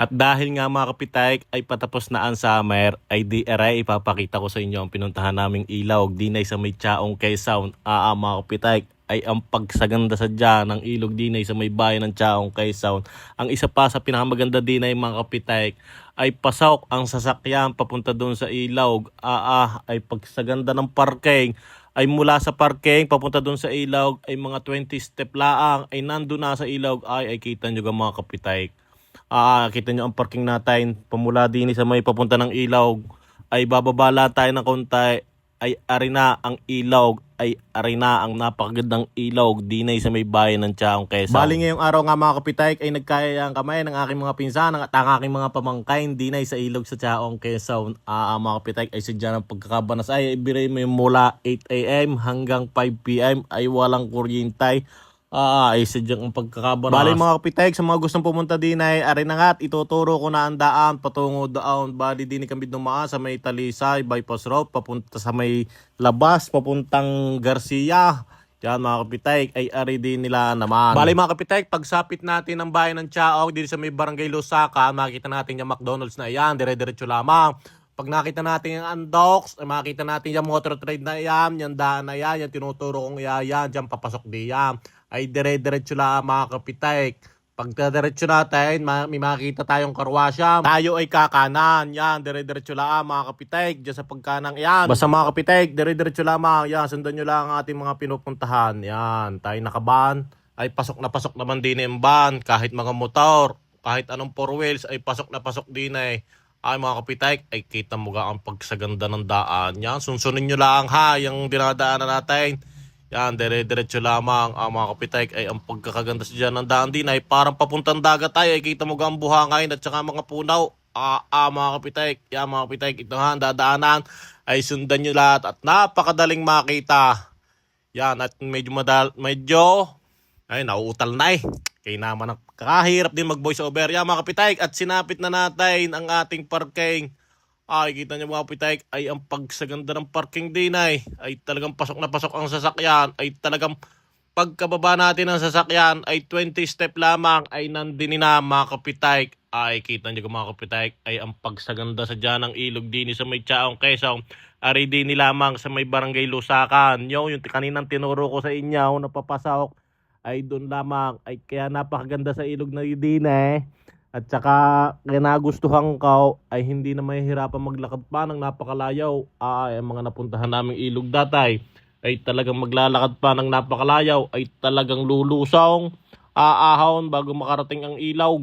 At dahil nga mga kapitay ay patapos na ang summer, ay di aray ipapakita ko sa inyo ang pinuntahan naming ilog dinay sa may Chaong Quezon. Mga kapitay ay ang pagsaganda sadya ng ilog dinay sa may bayan ng Chaong Quezon. Ang isa pa sa pinakamaganda dinay mga kapitay ay pasok ang sasakyan papunta doon sa ilog. Ay pagsaganda ng parking ay mula sa parking papunta doon sa ilog ay mga 20 step laang ay nandun na sa ilog ay kita nyo ga mga kapitay. Kita nyo ang parking natin pamula din sa may papunta ng ilaw ay bababala tayo ng konti ay arena ang ilaw ay arena ang napakagandang ilaw dinay sa may bayan ng Chaong Quezon. Bali ngayong araw nga mga kapitay ay nagkayang kamay ng aking mga pinsan at ang aking mga pamangkain dinay sa ilog sa Chaong Quezon. Mga kapitay ay sadya ng pagkakabanas ay ibiray mo mula 8 AM hanggang 5 PM ay walang kuryentay. Ay sadyang ang pagkakabanas. Bali mga kapitay, sa mga gustong pumunta din ay ari na nga't ituturo ko na ang daan patungo doon. Bali din kami dumaan sa may Talisay, bypass road, papunta sa may Labas, papuntang Garcia. Yan mga kapitay, ay ari din nila naman. Bali mga kapitay, pagsapit natin ng bayan ng Chaong, din sa may Barangay Lusaka, makita natin yung McDonald's na yan, dire-diretso lamang. Pag nakita natin yung Andox, makita natin yung motor trade na yan, yung daan na yan, yung tinuturo kong yan, dyan papasok diyan. Ay dire-diretso lang mga kapitay. Pag diretso natin, may makita tayong karwasya. Tayo ay kakanan. Yan, dire-diretso lang mga kapitay. Diyan sa pagkanang yan. Basta mga kapitay, dire-diretso lamang. Yan, sundan nyo lang ang ating mga pinupuntahan. Yan, tayo nakaban. Ay pasok na pasok naman din yung van. Kahit mga motor, kahit anong four wheels, ay pasok na pasok din eh. Ay mga kapitay, ay kita mo ga ang pagsaganda ng daan. Yan, sunsunin nyo lang ha, yung dinadaanan natin. Yan, dire-diretso lamang ang mga kapitay ay ang pagkakaganda sa dyan ng daan din ay parang papuntang dagat tayo. Ay kita mo ang buhangin at saka mga punaw. Mga kapitay, yan mga kapitay, ito nga ang dadaanan ay sundan nyo lahat at napakadaling makita. Yan, at medyo ay nauutal na eh. Kaya naman ang kakahirap din mag voice over. Yan mga kapitay, at sinapit na natin ang ating parking. Kita nyo mga kapitay ay ang pagsaganda ng parking din ay talagang pasok na pasok ang sasakyan. Ay talagang pagkababa natin ng sasakyan ay 20 step lamang ay nandini na mga kapitay. Kita nyo mga kapitay ay ang pagsaganda sa dyan ng ilog din sa may Chaong Quezon. Ari din lamang sa may Barangay Lusakan. Yung kaninang tinuro ko sa inyo na papasok ay doon lamang. Ay kaya napakaganda sa ilog na din eh. At saka kinagustuhan ko ay hindi na mahihirapan maglakad pa ng napakalayaw. Ang mga napuntahan naming ilog datay ay talagang maglalakad pa ng napakalayaw ay talagang lulusong aahon bago makarating ang ilaw.